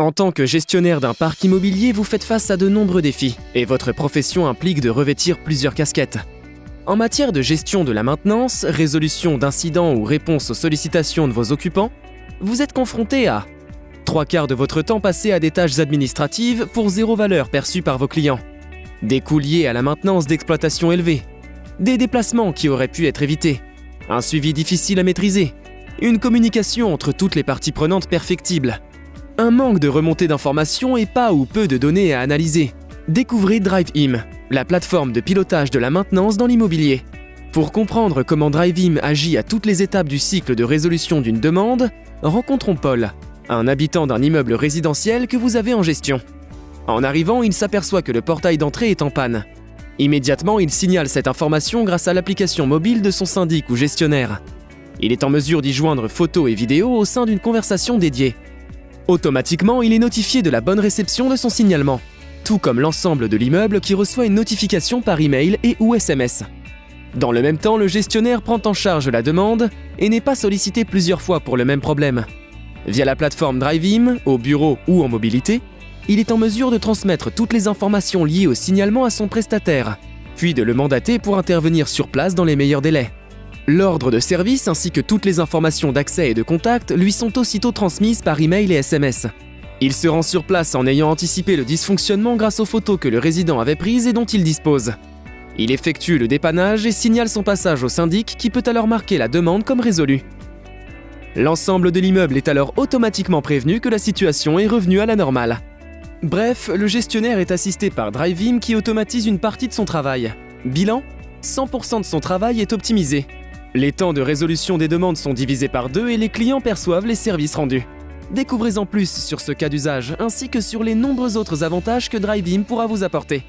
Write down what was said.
En tant que gestionnaire d'un parc immobilier, vous faites face à de nombreux défis, et votre profession implique de revêtir plusieurs casquettes. En matière de gestion de la maintenance, résolution d'incidents ou réponse aux sollicitations de vos occupants, vous êtes confronté à 3/4 de votre temps passé à des tâches administratives pour 0 valeur perçue par vos clients, des coûts liés à la maintenance d'exploitation élevés, des déplacements qui auraient pu être évités, un suivi difficile à maîtriser, une communication entre toutes les parties prenantes perfectible, un manque de remontée d'informations et pas ou peu de données à analyser. Découvrez DriveIM, la plateforme de pilotage de la maintenance dans l'immobilier. Pour comprendre comment DriveIM agit à toutes les étapes du cycle de résolution d'une demande, rencontrons Paul, un habitant d'un immeuble résidentiel que vous avez en gestion. En arrivant, il s'aperçoit que le portail d'entrée est en panne. Immédiatement, il signale cette information grâce à l'application mobile de son syndic ou gestionnaire. Il est en mesure d'y joindre photos et vidéos au sein d'une conversation dédiée. Automatiquement, il est notifié de la bonne réception de son signalement, tout comme l'ensemble de l'immeuble qui reçoit une notification par email et ou SMS. Dans le même temps, le gestionnaire prend en charge la demande et n'est pas sollicité plusieurs fois pour le même problème. Via la plateforme DriveIM, au bureau ou en mobilité, il est en mesure de transmettre toutes les informations liées au signalement à son prestataire, puis de le mandater pour intervenir sur place dans les meilleurs délais. L'ordre de service ainsi que toutes les informations d'accès et de contact lui sont aussitôt transmises par email et SMS. Il se rend sur place en ayant anticipé le dysfonctionnement grâce aux photos que le résident avait prises et dont il dispose. Il effectue le dépannage et signale son passage au syndic qui peut alors marquer la demande comme résolue. L'ensemble de l'immeuble est alors automatiquement prévenu que la situation est revenue à la normale. Bref, le gestionnaire est assisté par DriveIM qui automatise une partie de son travail. Bilan, 100% de son travail est optimisé. Les temps de résolution des demandes sont divisés par 2 et les clients perçoivent les services rendus. Découvrez en plus sur ce cas d'usage ainsi que sur les nombreux autres avantages que DriveIM pourra vous apporter.